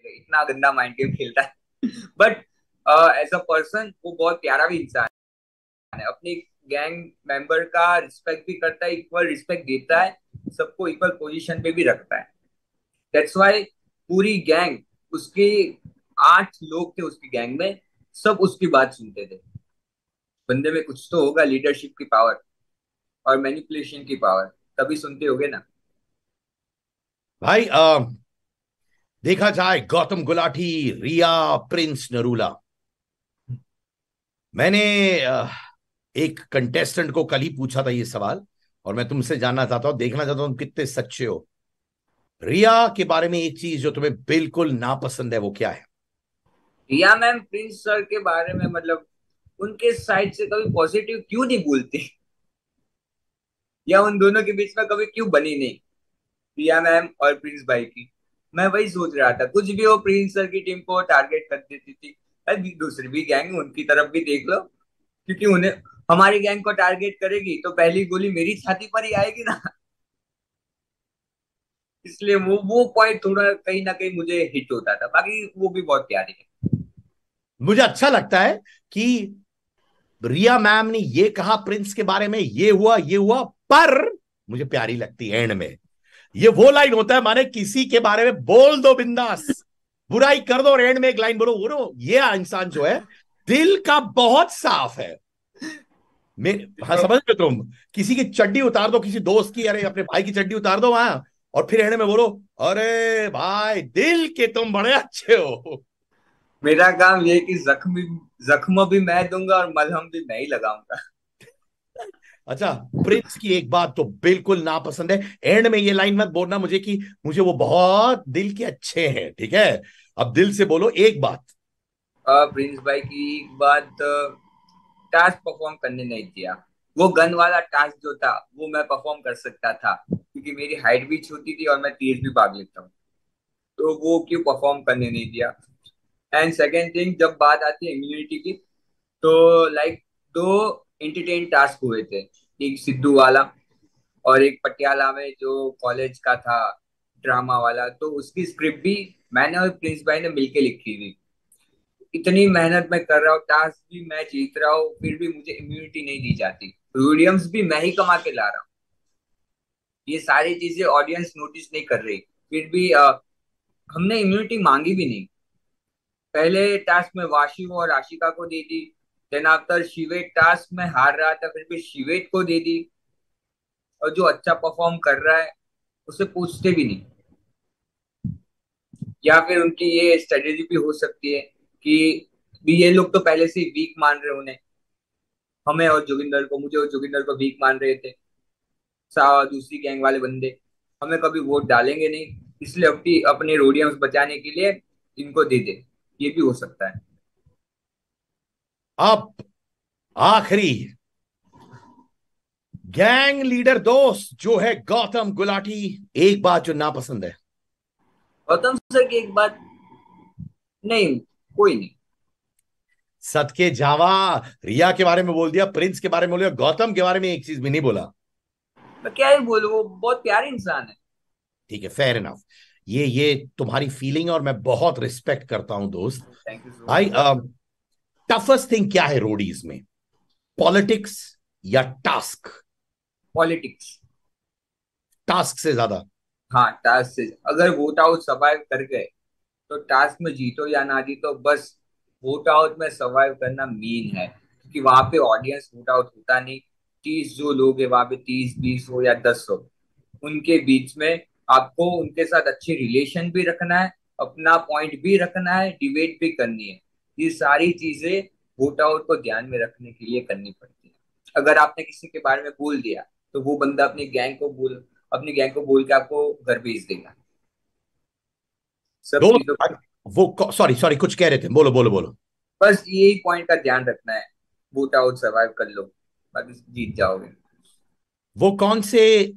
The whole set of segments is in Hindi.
इतना गंदा माइंड गेम खेलता है। बट एज अ पर्सन वो बहुत प्यारा भी इंसान है, अपने गैंग मेंबर का रिस्पेक्ट भी करता है, इक्वल रिस्पेक्ट देता है, सबको इक्वल पोजीशन पे भी रखता है। दैट्स वाई पूरी गैंग उसके, 8 लोग थे उसकी गैंग में, सब उसकी बात सुनते थे। बंदे में कुछ तो होगा, लीडरशिप की पावर और मैनिपुलेशन की पावर, तभी सुनते होगे ना। भाई देखा जाए गौतम गुलाटी, रिया, प्रिंस नरूला, मैंने एक कंटेस्टेंट को कल ही पूछा था ये सवाल, और मैं तुमसे जानना चाहता हूं, देखना चाहता हूं तुम कितने सच्चे हो। रिया के बारे में एक चीज जो तुम्हें बिल्कुल नापसंद है, वो क्या है? रिया मैम प्रिंस सर के बारे में, मतलब उनके साइड से कभी पॉजिटिव क्यों नहीं बोलती, या उन दोनों के बीच में कभी क्यों बनी नहीं, रिया मैम और प्रिंस भाई की। मैं वही सोच रहा था, कुछ भी हो प्रिंस सर की टीम को टारगेट कर देती थी। अरे दूसरी भी गैंग उनकी तरफ भी देख लो, क्योंकि उन्हें, हमारी गैंग को टारगेट करेगी तो पहली गोली मेरी छाती पर ही आएगी ना। इसलिए वो पॉइंट थोड़ा कहीं ना कहीं मुझे हिट होता था, बाकी वो भी बहुत प्यारी है। मुझे अच्छा लगता है कि रिया मैम ने ये कहा प्रिंस के बारे में, ये हुआ, पर मुझे प्यारी लगती है एंड में। ये वो लाइन होता है, माने किसी के बारे में बोल दो बिंदास, बुराई कर दो और एंड में एक लाइन बोलो, बोलो ये इंसान जो है दिल का बहुत साफ है। हाँ, समझ रहे हो तुम? किसी की चड्डी उतार दो, किसी दोस्त की, अरे अपने भाई की चड्डी उतार दो वहां, और फिर एंड में बोलो, अरे भाई दिल के तुम बड़े अच्छे हो। मेरा काम ये है कि जख्म भी मैं दूंगा और मलहम भी मैं ही लगाऊंगा। अच्छा, प्रिंस की एक बात तो बिल्कुल नापसंद है, एंड में ये लाइन मत बोलना मुझे कि मुझे वो बहुत दिल के अच्छे हैं, ठीक है? अब दिल से बोलो एक बात। प्रिंस भाई की एक बात, टास्क परफॉर्म करने नहीं दिया। वो गन वाला टास्क जो था वो मैं परफॉर्म कर सकता था, क्योंकि मेरी हाइट भी छोटी थी और मैं तेज भी भाग लेता हूँ, तो वो क्यों परफॉर्म करने नहीं दिया। एंड सेकेंड थिंग, जब बात आती है इम्यूनिटी की, तो लाइक दो एंटरटेन टास्क हुए थे, एक सिद्धू वाला और एक पटियाला में जो कॉलेज का था, ड्रामा वाला, तो उसकी स्क्रिप्ट भी मैंने और प्रिंस भाई ने मिलके लिखी थी। इतनी मेहनत मैं कर रहा हूँ, टास्क भी मैं जीत रहा हूँ, फिर भी मुझे इम्यूनिटी नहीं दी जाती, विलियम्स भी मैं ही कमा के ला रहा हूँ, ये सारी चीजें ऑडियंस नोटिस नहीं कर रही, फिर भी हमने इम्यूनिटी मांगी भी नहीं। पहले टास्क में वाशिम और आशिका को दे दी, देन आफ्टर शिवेट टास्क में हार रहा था, फिर भी शिवेट को दे दी, और जो अच्छा परफॉर्म कर रहा है उसे पूछते भी नहीं। या फिर उनकी ये स्ट्रेटेजी भी हो सकती है कि भी ये लोग तो पहले से वीक मान रहे उन्हें, हमें और जोगिंदर को, मुझे और जोगिंदर को वीक मान रहे थे, दूसरी गैंग वाले बंदे, हमें कभी वोट डालेंगे नहीं, इसलिए अपनी अपने रोडियंस बचाने के लिए इनको दे दे, ये भी हो सकता है। अब आखिरी गैंग लीडर दोस्त जो है गौतम गुलाटी, एक बात जो नापसंद है। गौतम सर की एक बात, नहीं, कोई नहीं। सदके जावा, रिया के बारे में बोल दिया, प्रिंस के बारे में बोल दिया, गौतम के बारे में एक चीज भी नहीं बोला। मैं क्या ही बोलूं, वो बहुत प्यारे इंसान है। ठीक है, फेयर इनफ। ये तुम्हारी फीलिंग और मैं बहुत रिस्पेक्ट करता हूं दोस्त। थैंक यू सो भाई मच। टफेस्ट थिंग क्या है रोडीज में, पॉलिटिक्स या टास्क? पॉलिटिक्स। टास्क से ज्यादा? हाँ, टास्क से अगर वोट आउट सर्वाइव कर गए तो टास्क में जीतो या ना जीतो, बस वोट आउट में सर्वाइव करना मेन है, क्योंकि वहां पे ऑडियंस वोट आउट होता नहीं। 30 जो लोग हैं वहां पे, 30 20 हो या 10 हो, उनके बीच में आपको उनके साथ अच्छे रिलेशन भी रखना है, अपना पॉइंट भी रखना है, डिबेट भी करनी है। ये सारी चीजें वोट आउट को ध्यान में रखने के लिए करनी पड़ती है। अगर आपने किसी के बारे में बोल दिया तो वो बंदा अपनी गैंग को बोल के आपको घर भेज देगा, सब चीजों दोस्त को। वो सॉरी सॉरी, कुछ कह रहे थे, बोलो बोलो बोलो। बस यही पॉइंट का ध्यान रखना है, बूट आउट सर्वाइव कर लो, बाकी जीत जाओगे। वो कौन से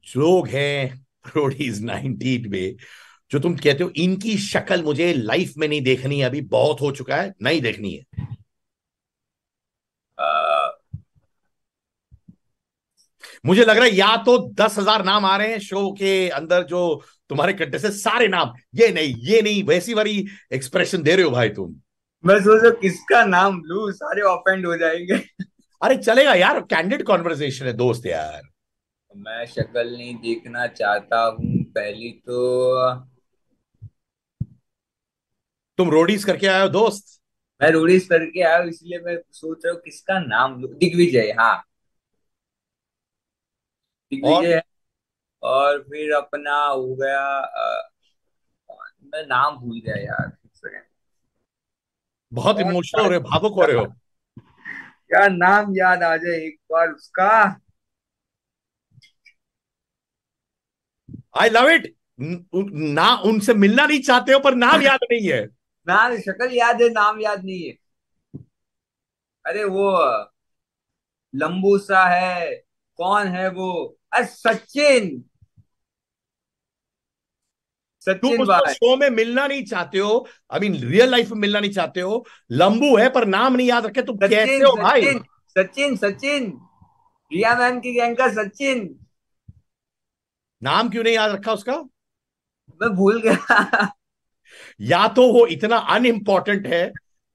लोग हैं रोडीज 19 में जो तुम कहते हो इनकी शक्ल मुझे लाइफ में नहीं देखनी है, अभी बहुत हो चुका है, नहीं देखनी है? मुझे लग रहा है या तो 10,000 नाम आ रहे हैं शो के अंदर जो तुम्हारे कंटे से सारे नाम, ये नहीं, वैसी वाली एक्सप्रेशन दे रहे हो भाई तुम। मैं सोचो किसका नाम लूं, सारे ऑफेंड हो जाएंगे। अरे चलेगा यार, कैंडिड कॉन्वर्सेशन है दोस्त यार। मैं शक्ल नहीं देखना चाहता हूँ पहली तो। तुम रोडीज करके आए हो दोस्त। मैं रूडीज करके आया हूँ, इसलिए मैं सोच रहा हूँ किसका नाम लूं। दिग्विजय, हाँ, और दिग्विजय है। और फिर अपना हो गया मैं नाम भूल गया यार, एक सेकंड। बहुत बहुत इमोशनल हो रहे हो, भावुक हो रहे हो। क्या नाम याद आ जाए एक बार उसका। I love it. ना उनसे मिलना नहीं चाहते हो पर नाम याद नहीं है। नाम, शक्ल याद है, नाम याद नहीं है। अरे वो लंबू सा है, कौन है वो? अरे सचिन, तुम सचिन उसको भाई। शो में मिलना नहीं चाहते हो, आई मीन रियल लाइफ में मिलना नहीं चाहते हो। लंबू है पर नाम नहीं याद रखे, तुम कैसे सचिन हो भाई। सचिन सचिन सचिन, रिया मैम की गैंग का सचिन। नाम क्यों नहीं याद रखा उसका। मैं भूल गया। या तो वो इतना अनइम्पॉर्टेंट है,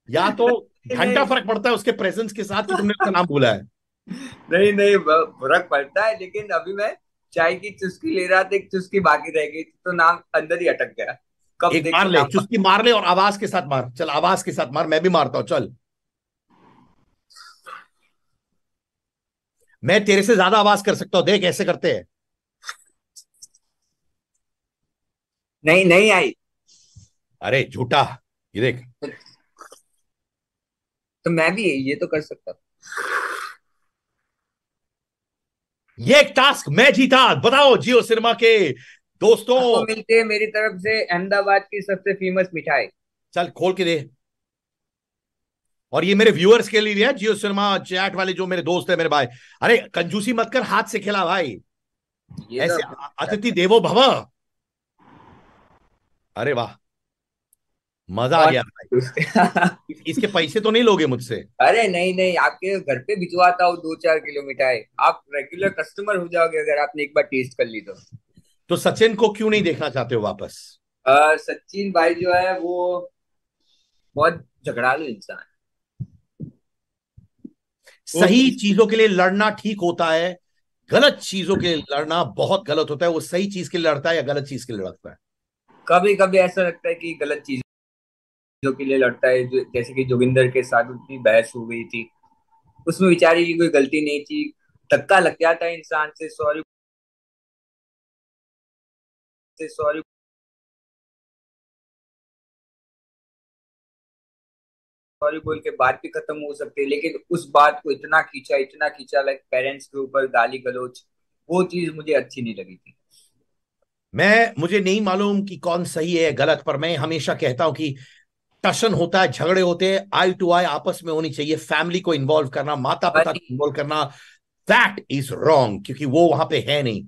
या तो नहीं घंटा नहीं फर्क पड़ता है उसके प्रेजेंस के साथ कि तुमने उसका नाम भूला है। नहीं नहीं, फर्क पड़ता है, लेकिन अभी मैं चाय की चुस्की ले रहा था, एक चुस्की बाकी रह गई थी, तो नाम अंदर ही अटक गया। कब एक देख मार के ले, नाम। चुस्की मार ले और आवाज के साथ मार, चल आवाज के साथ मार, मैं भी मारता हूं चल। मैं तेरे से ज्यादा आवाज कर सकता हूं, देख ऐसे करते हैं। नहीं नहीं आई। अरे झूठा, ये देख। तो मैं भी ये तो कर सकता हूँ। ये टास्क मैं जीता, बताओ जियो सिनेमा के दोस्तों। आपको मिलती है मेरी तरफ से अहमदाबाद की सबसे फेमस मिठाई। चल खोल के दे। और ये मेरे व्यूअर्स के लिए है, जियो सिनेमा चैट वाले जो मेरे दोस्त है, मेरे भाई। अरे कंजूसी मत कर, हाथ से खिला भाई। ये तो ऐसे अतिथि देवो भव। अरे वाह, मजा आ और गया भाई। उसके इसके पैसे तो नहीं लोगे मुझसे। अरे नहीं नहीं, आपके घर पे भिजवाता हूँ 2-4 किलो मिठाई। आप रेगुलर कस्टमर हो जाओगे अगर आपने एक बार टेस्ट कर ली तो। तो सचिन को क्यों नहीं देखना चाहते हो वापस। सचिन भाई जो है वो बहुत झगड़ालू इंसान है। वो सही किस चीजों के लिए लड़ना ठीक होता है, गलत चीजों के लिए लड़ना बहुत गलत होता है। वो सही चीज के लिए लड़ता है या गलत चीज के लिए लड़ता है। कभी कभी ऐसा लगता है कि गलत चीजों के लिए लड़ता है, जैसे कि जोगिंदर के साथ उतनी बहस हो गई थी, उसमें बेचारी की कोई गलती नहीं थी। धक्का लग जाता है इंसान से, सॉरी से सॉरी सॉरी बोल के बात भी खत्म हो सकती है, लेकिन उस बात को इतना खींचा, लाइक पेरेंट्स के ऊपर गाली गलौज, वो चीज मुझे अच्छी नहीं लगी थी। मुझे नहीं मालूम कि कौन सही है गलत, पर मैं हमेशा कहता हूं कि टशन होता है, झगड़े होते हैं, आई टू आई आपस में होनी चाहिए। फैमिली को इन्वॉल्व करना, माता पिता को इन्वॉल्व करना, दैट इज रॉन्ग, क्योंकि वो वहां पे है नहीं।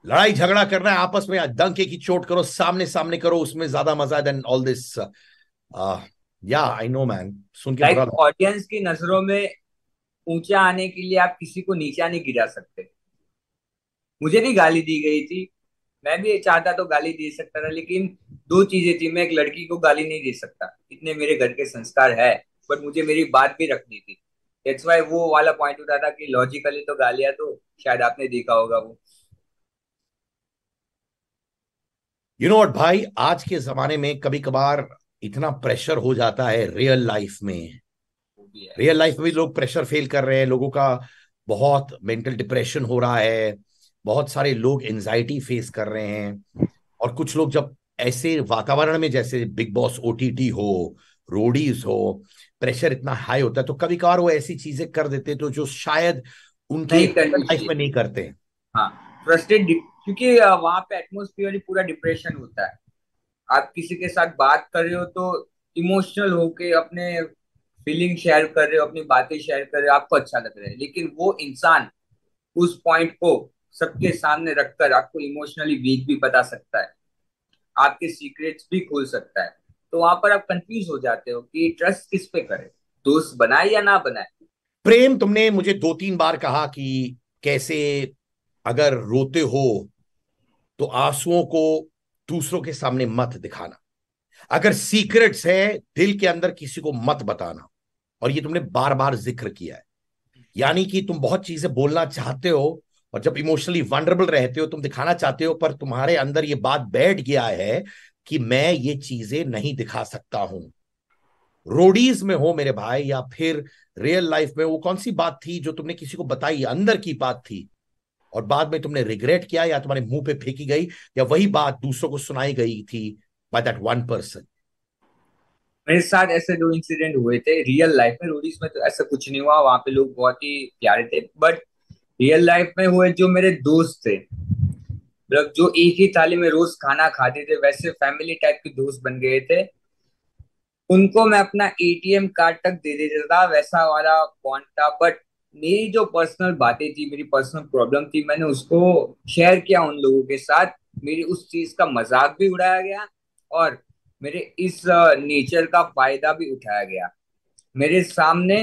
लड़ाई झगड़ा करना है आपस में, डंके की चोट करो, सामने सामने करो, उसमें ज्यादा मजा है देन ऑल दिस। या आई नो मैन, सुन के बुरा लाइक लगा। ऑडियंस की नजरों में ऊंचा आने के लिए आप किसी को नीचा नहीं गिरा सकते। मुझे भी गाली दी गई थी, मैं भी चाहता तो गाली दे सकता था, लेकिन दो चीजें थी, मैं एक लड़की को गाली नहीं दे सकता, इतने मेरे घर के संस्कार है, बट मुझे मेरी बात भी रखनी थी। दैट्स वाई वो वाला पॉइंट उठा था कि लॉजिकली तो गालियां तो शायद आपने देखा होगा वो। यू नो व्हाट भाई, आज के जमाने में कभी कभार इतना प्रेशर हो जाता है रियल लाइफ में। वो भी है। रियल लाइफ में भी लोग प्रेशर फेल कर रहे हैं, लोगों का बहुत मेंटल डिप्रेशन हो रहा है, बहुत सारे लोग एंजाइटी फेस कर रहे हैं। और कुछ लोग जब ऐसे वातावरण में, जैसे बिग बॉस ओटीटी हो, रोडीज हो, प्रेशर इतना हाई होता है, तो कभी कभार वो ऐसी चीजें कर देते हैं तो जो शायद उनके नहीं करनी लाइफ चाहिए में नहीं थी। करते। हाँ, फ्रस्ट्रेट, क्योंकि वहां पे एटमोस्फियर ही पूरा डिप्रेशन होता है। आप किसी के साथ बात कर रहे हो तो इमोशनल होके अपने फीलिंग शेयर कर रहे हो, अपनी बातें शेयर कर रहे हो, आपको अच्छा लग रहा है, लेकिन वो इंसान उस पॉइंट को सबके सामने रखकर आपको इमोशनली वीक भी बता सकता है, आपके सीक्रेट्स भी खोल सकता है। तो वहां पर आप कंफ्यूज हो जाते हो कि ट्रस्ट किस पे करें, दोस्त बनाए या ना बनाए। प्रेम, तुमने मुझे 2-3 बार कहा कि कैसे अगर रोते हो तो आंसुओं को दूसरों के सामने मत दिखाना। अगर सीक्रेट्स है, दिल के अंदर किसी को मत बताना। और ये तुमने बार बार जिक्र किया है, यानी कि तुम बहुत चीजें बोलना चाहते हो, और जब इमोशनली वनरेबल रहते हो तुम दिखाना चाहते हो, पर तुम्हारे अंदर ये बात बैठ गया है कि मैं ये चीजें नहीं दिखा सकता हूं। रोडीज में हो मेरे भाई, या फिर रियल लाइफ में, वो कौन सी बात थी जो तुमने किसी को बताई, अंदर की बात थी, और बाद में तुमने रिग्रेट किया, या तुम्हारे मुंह पे फेंकी गई, या वही बात दूसरों को सुनाई गई थी बाय दैट वन पर्सन? मेरे साथ ऐसे दो इंसिडेंट हुए थे रियल लाइफ में। रोडीज में तो ऐसा कुछ नहीं हुआ, वहां पे लोग बहुत ही प्यारे थे। बट रियल लाइफ में हुए जो मेरे दोस्त थे, मतलब जो एक ही थाली में रोज खाना खाते थे, वैसे फैमिली टाइप के दोस्त बन गए थे। उनको मैं अपना एटीएम कार्ड तक दे देता था, वैसा वाला बॉन्ड था। बट मेरी जो पर्सनल बातें थी, मेरी पर्सनल प्रॉब्लम थी, मैंने उसको शेयर किया उन लोगों के साथ। मेरी उस चीज का मजाक भी उड़ाया गया, और मेरे इस नेचर का फायदा भी उठाया गया। मेरे सामने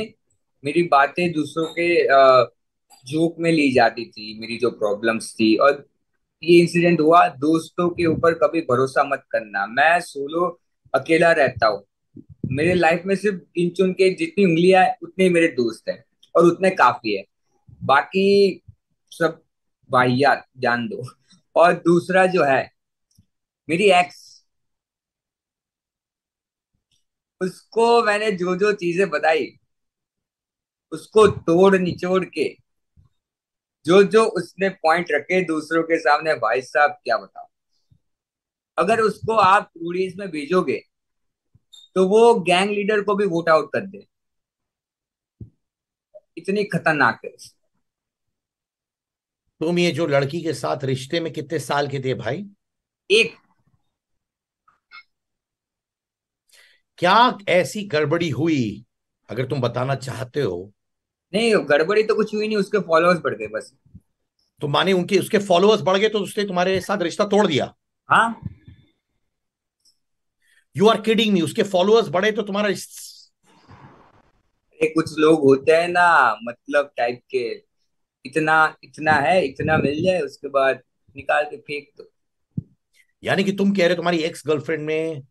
मेरी बातें दूसरों के जोक में ली जाती थी, मेरी जो प्रॉब्लम्स थी। और ये इंसिडेंट हुआ, दोस्तों के ऊपर कभी भरोसा मत करना। मैं सोलो अकेला रहता हूँ। मेरे लाइफ में सिर्फ गिन चुन के जितनी उंगलियां हैं उतने ही मेरे दोस्त हैं, और उतने काफी है। बाकी सब वाहियात जान दो। और दूसरा जो है, मेरी एक्स, उसको मैंने जो जो चीजें बताई, उसको तोड़ निचोड़ के जो जो उसने पॉइंट रखे दूसरों के सामने, भाई साहब क्या बताओ। अगर उसको आप टूडीज में भेजोगे तो वो गैंग लीडर को भी वोट आउट कर दे, इतनी खतरनाक है। तुम ये जो लड़की के साथ रिश्ते में कितने साल के थे भाई? एक, क्या ऐसी गड़बड़ी हुई, अगर तुम बताना चाहते हो? नहीं गड़बड़ी तो कुछ हुई नहीं, उसके फॉलोअर्स बढ़ गए बस। तो माने उनके उसके फॉलोअर्स बढ़ गए तो उसने तुम्हारे साथ रिश्ता तोड़ दिया? हाँ। यू आर किडिंग मी, उसके फॉलोअर्स बढ़े तो तुम्हारा ये कुछ लोग होते हैं ना, मतलब टाइप के, इतना इतना है, इतना मिल जाए उसके बाद निकाल के फेंक दो। यानी कि तुम कह रहे हो तुम्हारी एक्स गर्लफ्रेंड ने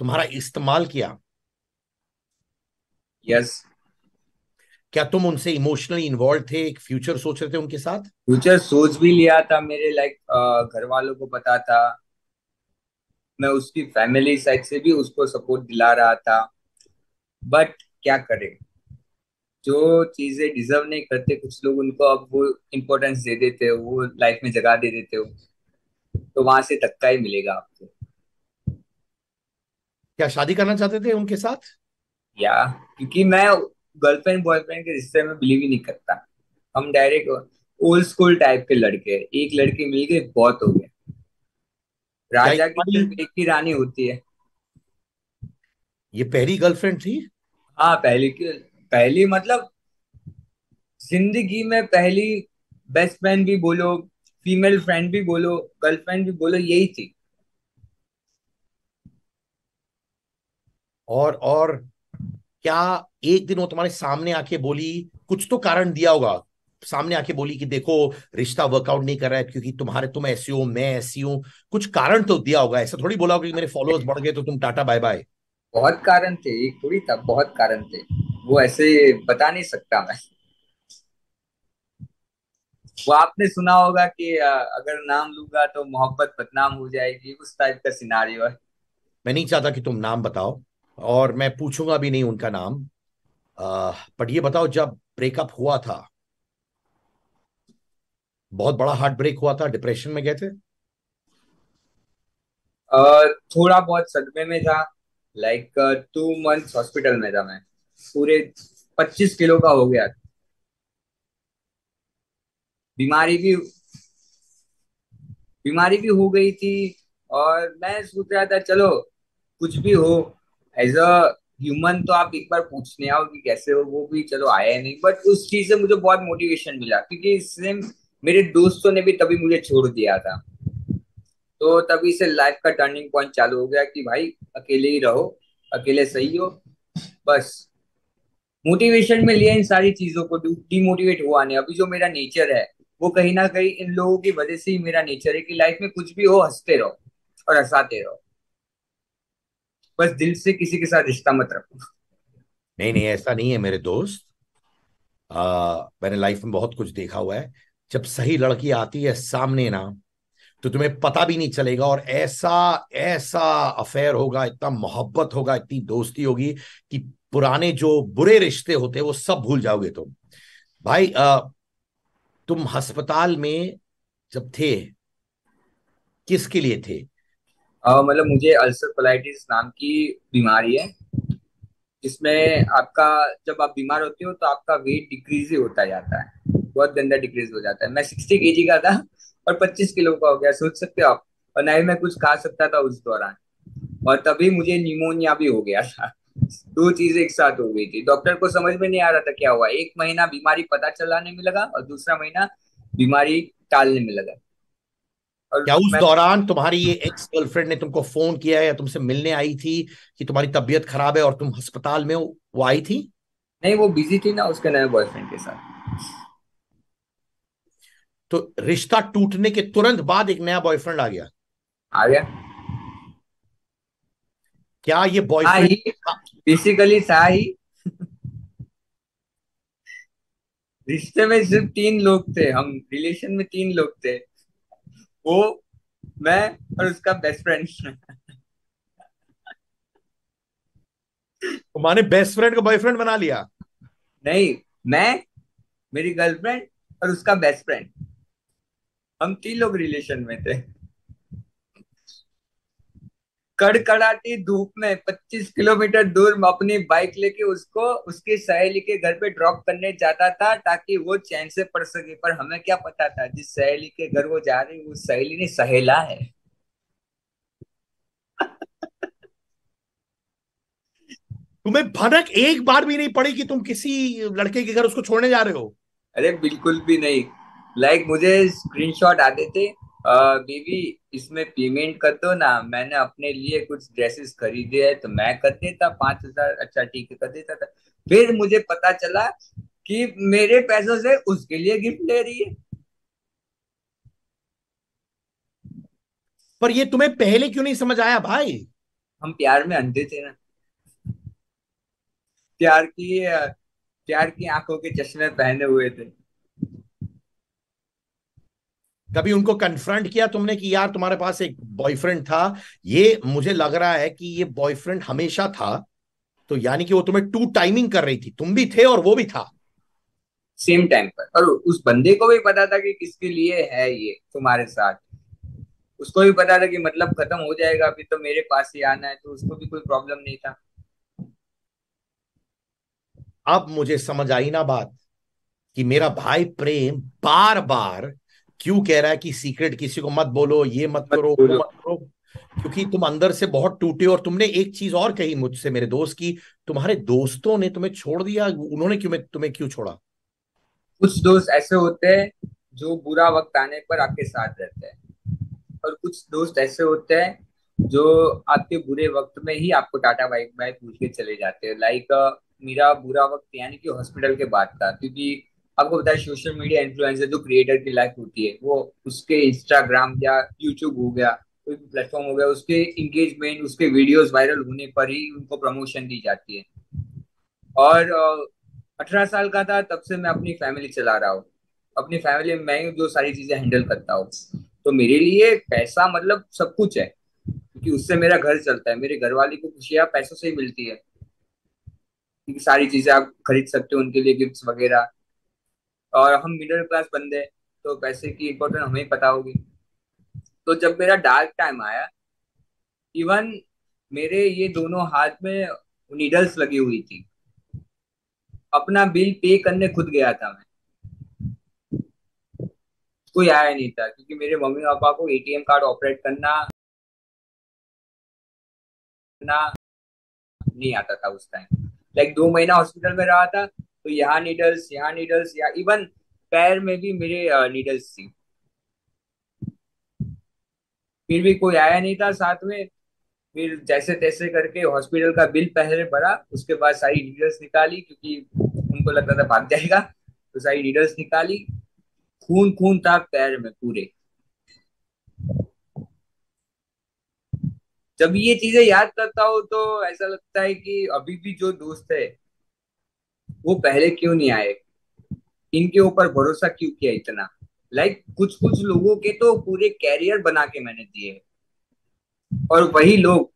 तुम्हारा इस्तेमाल किया? यस। क्या तुम उनसे इमोशनली इन्वॉल्व थे, एक फ्यूचर सोच रहे थे उनके साथ? फ्यूचर सोच भी लिया था मेरे, लाइक घर वालों को पता था। मैं उसकी फैमिली साइड से भी उसको सपोर्ट दिला रहा था। बट क्या करें, जो चीजें डिजर्व नहीं करते कुछ लोग, उनको अब वो इम्पोर्टेंस दे देते हो, वो लाइफ में जगह दे देते हो, तो वहां से धक्का ही मिलेगा आपको। क्या शादी करना चाहते थे उनके साथ? या क्योंकि मैं गर्लफ्रेंड बॉयफ्रेंड के रिश्ते में बिलीव ही नहीं करता। हम डायरेक्ट ओल्ड स्कूल टाइप के लड़के हैं। एक लड़की मिल गई बहुत हो गया। क्या ये राजा की तुम्हारी सिर्फ एक ही रानी होती है। ये पहली गर्लफ्रेंड थी? हाँ पहली की, पहली मतलब जिंदगी में पहली। बेस्ट फ्रेंड भी बोलो, फीमेल फ्रेंड भी बोलो, गर्लफ्रेंड भी बोलो, यही थी। और क्या एक दिन वो तुम्हारे सामने आके बोली, कुछ तो कारण दिया होगा, सामने आके बोली कि देखो रिश्ता वर्कआउट नहीं कर रहा है क्योंकि तुम ऐसी हो, मैं ऐसी हूं, कुछ कारण तो दिया होगा? ऐसा थोड़ी बोला होगा कि मेरे फॉलोअर्स बढ़ गए तो तुम टाटा बाय बाय। बहुत कारण थे, एक थोड़ी था, बहुत कारण थे। वो ऐसे बता नहीं सकता मैं। वो आपने सुना होगा कि अगर नाम लूंगा तो मोहब्बत बदनाम हो जाएगी, उस टाइप का सिनारियो है। मैं नहीं चाहता कि तुम नाम बताओ, और मैं पूछूंगा भी नहीं उनका नाम। बट ये बताओ, जब ब्रेकअप हुआ था, बहुत बड़ा हार्ट ब्रेक हुआ था, डिप्रेशन में गए थे? थोड़ा बहुत सदमे में था। लाइक 2 मंथ्स हॉस्पिटल में था मैं। पूरे 25 किलो का हो गया। बीमारी भी बीमारी भी हो गई थी। और मैं सोच रहा था चलो कुछ भी हो, एज अ ह्यूमन तो आप एक बार पूछने आओ कि कैसे हो, वो भी चलो आया नहीं। बट उस चीज से मुझे बहुत मोटिवेशन मिला, क्योंकि सेम मेरे दोस्तों ने भी तभी मुझे छोड़ दिया था। तो तभी से लाइफ का टर्निंग पॉइंट चालू हो गया कि भाई अकेले ही रहो, अकेले सही हो बस। मोटिवेशन में लिया इन सारी चीजों को, डिमोटिवेट हुआ नहीं। अभी जो मेरा नेचर है, वो कहीं ना कहीं इन लोगों की वजह से ही मेरा नेचर है कि लाइफ में कुछ भी हो हंसते रहो। और हंसाते रहो। बस दिल से किसी के साथ रिश्ता मत रखो। नहीं नहीं, ऐसा नहीं है मेरे दोस्त। मैंने लाइफ में बहुत कुछ देखा हुआ है। जब सही लड़की आती है सामने ना, तो तुम्हें पता भी नहीं चलेगा, और ऐसा ऐसा अफेयर होगा, इतना मोहब्बत होगा, इतनी दोस्ती होगी कि पुराने जो बुरे रिश्ते होते हैं वो सब भूल जाओगे तुम। भाई तुम अस्पताल में जब थे, किसके लिए थे? मतलब मुझे अल्सर कोलाइटिस नाम की बीमारी है, जिसमें आपका, जब आप बीमार होते हो तो आपका वेट डिक्रीज ही होता जाता है, बहुत गंदा डिक्रीज हो जाता है। मैं 60 kg का था और 25 किलो का हो गया, सोच सकते हो आप। और ना ही मैं कुछ खा सकता था उस दौरान, और तभी मुझे निमोनिया भी हो गया था। दो चीजें एक साथ हो गई थी। डॉक्टर को समझ में नहीं आ रहा था क्या हुआ। एक महीना बीमारी पता चलाने में लगा और दूसरा महीना बीमारी टालने में लगा। और क्या उस मैं, दौरान तुम्हारी ये एक्स गर्लफ्रेंड ने तुमको फोन किया या तुमसे मिलने आई थी कि तुम्हारी तबीयत खराब है और तुम अस्पताल में हो, वो आई थी? नहीं, वो बिजी थी ना उसके नए बॉयफ्रेंड के साथ। तो रिश्ता टूटने के तुरंत बाद एक नया बॉयफ्रेंड आ गया? आ गया। क्या ये हाँ बॉयफ्रेंड? ही, बेसिकली था ही। रिश्ते में सिर्फ 3 लोग थे, हम रिलेशन में 3 लोग थे। वो, मैं, और उसका बेस्ट फ्रेंड। तुम्हारे बेस्ट फ्रेंड को बॉयफ्रेंड बना लिया? नहीं, मैं, मेरी गर्लफ्रेंड और उसका बेस्ट फ्रेंड, हम 3 लोग रिलेशन में थे। कड़कड़ाती धूप में 25 किलोमीटर दूर मैं अपनी बाइक लेके उसको उसकी सहेली के घर पे ड्रॉप करने जाता था, ताकि वो चैन से पढ़ सके। पर हमें क्या पता था, जिस सहेली के घर वो जा रही, वो सहेली ने सहेला है। तुम्हें भनक एक बार भी नहीं पड़ी कि तुम किसी लड़के के घर उसको छोड़ने जा रहे हो? अरे बिल्कुल भी नहीं। मुझे स्क्रीनशॉट आते थे, बीबी इसमें पेमेंट कर दो ना, मैंने अपने लिए कुछ ड्रेसेस खरीदे हैं, तो मैं कर देता 5,000, अच्छा ठीक है कर देता था। फिर मुझे पता चला कि मेरे पैसों से उसके लिए गिफ्ट ले रही है। पर ये तुम्हें पहले क्यों नहीं समझ आया भाई? हम प्यार में अंधे थे ना। प्यार की प्यार की आंखों के चश्मे पहने हुए थे। कभी उनको कन्फ्रंट किया तुमने कि यार तुम्हारे पास एक बॉयफ्रेंड था, ये मुझे लग रहा है कि ये बॉयफ्रेंड हमेशा था, तो यानी कि वो तुम्हें टू टाइमिंग कर रही थी, तुम भी थे और वो भी था? सेम टाइम पर, और उस बंदे को भी पता था कि किसके लिए है ये तुम्हारे साथ। उसको भी पता था कि मतलब खत्म हो जाएगा अभी तो मेरे पास ही आना है, तो उसको भी कोई प्रॉब्लम नहीं था। अब मुझे समझ आई ना बात, कि मेरा भाई प्रेम बार बार क्यों कह रहा है कि सीक्रेट किसी को मत बोलो, ये मत मत करो, वो बोलो। मत करो। क्योंकि तुम अंदर से बहुत टूटे, और तुमने एक चीज और कही मुझसे मेरे दोस्त की, तुम्हारे दोस्तों ने तुम्हें छोड़ दिया, उन्होंने क्यों, तुम्हें क्यों छोड़ा? कुछ दोस्त ऐसे होते हैं जो बुरा वक्त आने पर आपके साथ रहते हैं, और कुछ दोस्त ऐसे होते हैं जो आपके बुरे वक्त में ही आपको टाटा बाय बाय पूछ के चले जाते हैं। मेरा बुरा वक्त यानी कि हॉस्पिटल के बाद था, क्योंकि आपको पता है सोशल मीडिया इन्फ्लुएंसर जो क्रिएटर की लाइफ होती है, वो उसके इंस्टाग्राम या यूट्यूब हो गया, कोई भी प्लेटफॉर्म हो गया, उसके इंगेजमेंट, उसके वीडियोस वायरल होने पर ही उनको प्रमोशन दी जाती है। और 18 साल का था तब से मैं अपनी फैमिली चला रहा हूँ। अपनी फैमिली में मैं ही जो सारी चीजें हैंडल करता हूँ, तो मेरे लिए पैसा मतलब सब कुछ है, क्योंकि उससे मेरा घर चलता है। मेरे घर वाले को खुशियाँ पैसों से ही मिलती है, क्योंकि सारी चीजें आप खरीद सकते हो उनके लिए, गिफ्ट्स वगैरह। और हम मिडिल क्लास बंदे हैं, तो पैसे की इम्पोर्टेंस हमें पता होगी। तो जब मेरा डार्क टाइम आया, इवन मेरे ये दोनों हाथ में नीडल्स लगी हुई थी, अपना बिल पे करने खुद गया था मैं, कोई आया नहीं था, क्योंकि मेरे मम्मी पापा को एटीएम कार्ड ऑपरेट करना ना नहीं आता था उस टाइम। 2 महीना हॉस्पिटल में रहा था, तो यहाँ नीडल्स, या इवन पैर में भी मेरे नीडल्स थी। फिर भी कोई आया नहीं था साथ में। फिर जैसे तैसे करके हॉस्पिटल का बिल पहले भरा, उसके बाद सारी नीडल्स निकाली, क्योंकि उनको लगता था भाग जाएगा, तो सारी नीडल्स निकाली। खून खून था पैर में पूरे। जब ये चीजें याद करता हूँ तो ऐसा लगता है कि अभी भी जो दोस्त है वो पहले क्यों नहीं आए, इनके ऊपर भरोसा क्यों किया इतना। कुछ कुछ लोगों के तो पूरे कैरियर बना के मैंने दिए, और वही लोग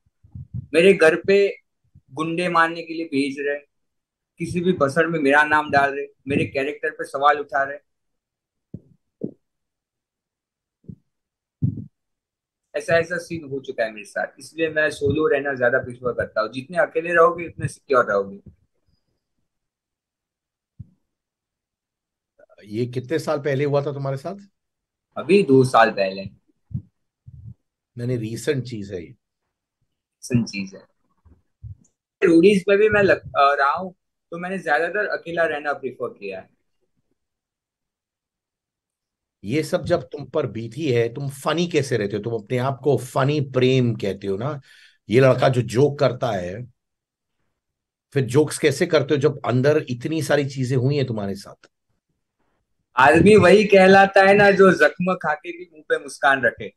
मेरे घर पे गुंडे मारने के लिए भेज रहे, किसी भी बसर में मेरा नाम डाल रहे, मेरे कैरेक्टर पे सवाल उठा रहे। ऐसा ऐसा सीन हो चुका है मेरे साथ, इसलिए मैं सोलो रहना ज्यादा प्रेफर करता हूँ। जितने अकेले रहोगे उतने सिक्योर रहोगे। ये कितने साल पहले हुआ था तुम्हारे साथ? अभी 2 साल पहले। मैंने रीसेंट चीज है ये। सन चीज है। रोडीज पे भी मैं रहा हूँ, तो मैंने ज्यादातर अकेला रहना प्रेफर किया है। ये सब जब तुम पर बीती है, तुम फनी कैसे रहते हो? तुम अपने आप को फनी प्रेम कहते हो ना। ये लड़का जो जोक करता है, फिर जोक्स कैसे करते हो जब अंदर इतनी सारी चीजें हुई हैं तुम्हारे साथ? आदमी वही कहलाता है ना जो जख्म खा के भी मुंह पे मुस्कान रखे।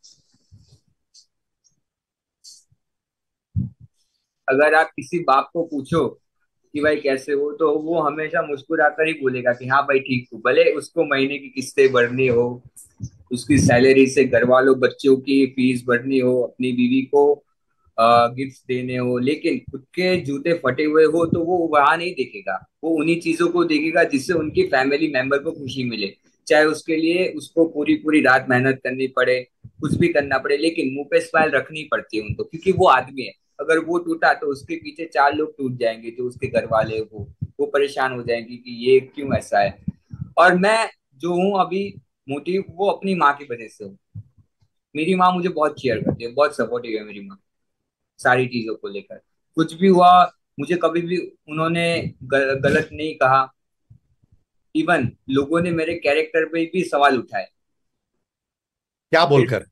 अगर आप किसी बाप को पूछो कि भाई कैसे हो, तो वो हमेशा मुस्कुराकर ही बोलेगा कि हाँ भाई ठीक हूँ, भले उसको महीने की किस्तें भरनी हो, उसकी सैलरी से घर वालों बच्चों की फीस भरनी हो, अपनी बीवी को गिफ्ट देने हो, लेकिन खुद के जूते फटे हुए हो तो वो वहां नहीं देखेगा। वो उन्हीं चीजों को देखेगा जिससे उनकी फैमिली मेंबर को खुशी मिले। चाहे उसके लिए उसको पूरी पूरी रात मेहनत करनी पड़े, कुछ भी करना पड़े, लेकिन मुंह पे स्माइल रखनी पड़ती है उनको, क्योंकि वो आदमी है। अगर वो टूटा तो उसके पीछे 4 लोग टूट जाएंगे, जो उसके घर वाले हो, वो परेशान हो जाएंगे कि ये क्यों ऐसा है। और मैं जो हूँ अभी, मोटिव वो अपनी माँ की वजह से हूँ। मेरी माँ मुझे बहुत केयर करती है, बहुत सपोर्टिव है मेरी माँ, सारी चीजों को लेकर। कुछ भी हुआ, मुझे कभी भी उन्होंने गलत नहीं कहा। इवन लोगों ने मेरे कैरेक्टर पे भी सवाल उठाए क्या फिर बोलकर?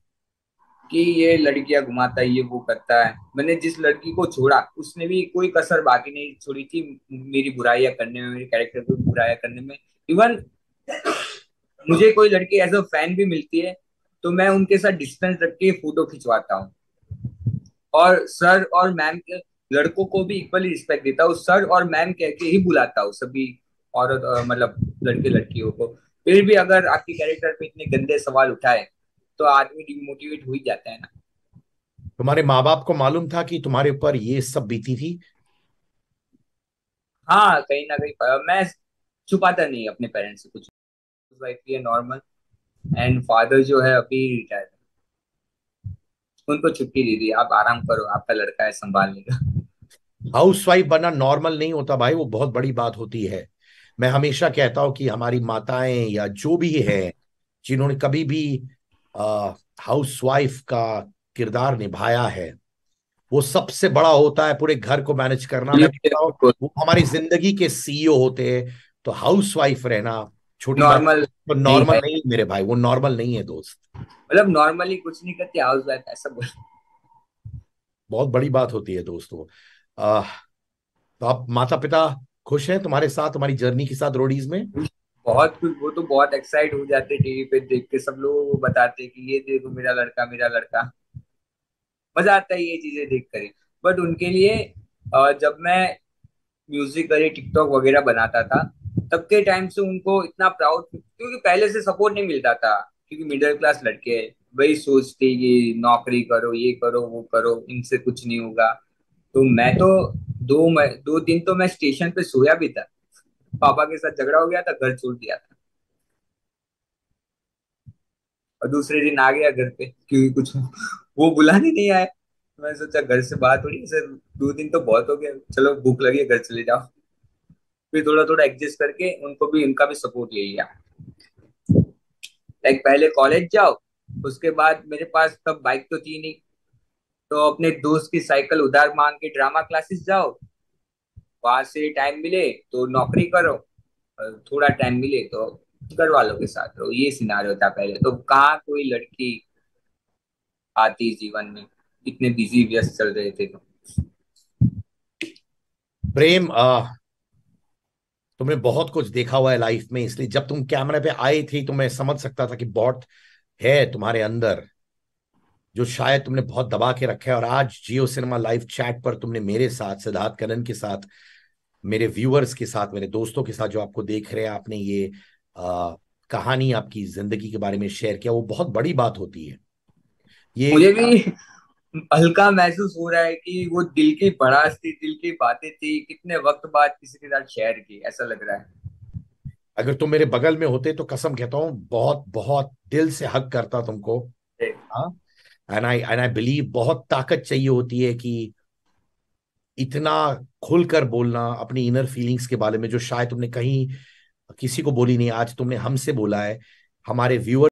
कि ये लड़कियां घुमाता है, ये वो करता है। मैंने जिस लड़की को छोड़ा उसने भी कोई कसर बाकी नहीं छोड़ी थी मेरी बुराइयां करने में, मेरे कैरेक्टर को बुराइयां करने में। इवन मुझे कोई लड़की एज अ फैन भी मिलती है तो मैं उनके साथ डिस्टेंस रख के फोटो खिंचवाता हूँ, और सर और मैम के लड़कों को भी इक्वली रिस्पेक्ट देता हूँ। सर और मैम कह के ही बुलाता हूँ सभी औरत मतलब लड़के लड़कियों को। फिर भी अगर आपके कैरेक्टर पे इतने गंदे सवाल उठाए तो आदमी डिमोटिवेट हो ही जाता है ना। तुम्हारे माँ बाप को मालूम था कि तुम्हारे ऊपर ये सब बीती थी? हाँ, कहीं ना कहीं मैं छुपाता नहीं अपने पेरेंट्स से कुछ। वाइफ भी है नॉर्मल, एंड फादर जो है अभी रिटायर्ड, उनको छुट्टी दे दी, आप आराम करो, आपका लड़का है संभाल लेगा। हाउस वाइफ बनना नॉर्मल नहीं होता भाई, वो बहुत बड़ी बात होती है। मैं हमेशा कहता हूं कि हमारी माताएं या जो भी है, जिन्होंने कभी भी हाउस वाइफ का किरदार निभाया है, वो सबसे बड़ा होता है पूरे घर को मैनेज करना। मैं कहता हूँ वो हमारी जिंदगी के सीईओ होते हैं। तो हाउस वाइफ रहना छोटी बात नॉर्मल तो नहीं नॉर्मल है, नहीं मेरे भाई, वो नॉर्मल नहीं है दोस्त। मतलब नॉर्मली कुछ नहीं करती हाउस वाइफ, ऐसा बोल। बहुत बड़ी बात होती है दोस्तों। आ, तो आप माता पिता खुश हैं तुम्हारे साथ, तुम्हारी जर्नी के साथ रोडीज में? बहुत कुछ, वो तो बहुत एक्साइट हो जाते टीवी पे देख के, सब लोग वो बताते कि ये देखो मेरा लड़का, मेरा लड़का। मजा आता है ये चीजें देख कर। बट उनके लिए जब मैं म्यूजिक और टिकटॉक वगैरह बनाता था, तब के टाइम से उनको इतना प्राउड, क्योंकि पहले से सपोर्ट नहीं मिलता था, क्योंकि मिडिल क्लास लड़के हैं, वही सोचते कि नौकरी करो, ये करो, वो करो, इनसे कुछ नहीं होगा। तो मैं तो 2 दिन तो मैं स्टेशन पे सोया भी था। पापा के साथ झगड़ा हो गया था, घर छोड़ दिया था, और दूसरे दिन आ गया घर पे क्योंकि कुछ वो बुलाने नहीं आए। मैं सोचा घर से बात हो रही है सर, 2 दिन तो बहुत हो गया, चलो भूख लगी है घर चले जाओ। फिर थोड़ा थोड़ा एडजस्ट करके उनको भी, उनका भी सपोर्ट ले लिया। पहले कॉलेज जाओ, उसके बाद मेरे पास तब बाइक तो थी नहीं, तो अपने दोस्त की साइकिल उधार मांग के ड्रामा क्लासेस जाओ, वहां से टाइम मिले तो नौकरी करो, और थोड़ा टाइम मिले तो घर वालों के साथ रहो। ये सिनारियो था पहले, तो कहाँ कोई लड़की आती जीवन में, इतने बिजी व्यस्त चल रहे थे तो। प्रेम, तुमने बहुत कुछ देखा हुआ है लाइफ में, इसलिए जब तुम कैमरे पे आए थे तो मैं समझ सकता था कि बहुत है तुम्हारे अंदर। जो शायद तुमने बहुत दबा के रखा है, और आज जियो सिनेमा लाइव चैट पर तुमने मेरे साथ, सिद्धार्थ कनन के साथ, मेरे व्यूअर्स के साथ, मेरे दोस्तों के साथ जो आपको देख रहे हैं, आपने ये आ, कहानी आपकी जिंदगी के बारे में शेयर किया, वो बहुत बड़ी बात होती है ये। मुझे भी हल्का महसूस हो रहा है कि वो दिल की भड़ास थी, दिल की बातें थी, कितने वक्त बाद किसी के साथ शेयर की, ऐसा लग रहा है। अगर तुम मेरे बगल में होते तो कसम कहता हूँ बहुत बहुत दिल से हक करता तुमको। हाँ। एंड आई बिलीव बहुत ताकत चाहिए होती है कि इतना खुलकर बोलना अपनी इनर फीलिंग्स के बारे में, जो शायद तुमने कहीं किसी को बोली नहीं, आज तुमने हमसे बोला है, हमारे व्यूअर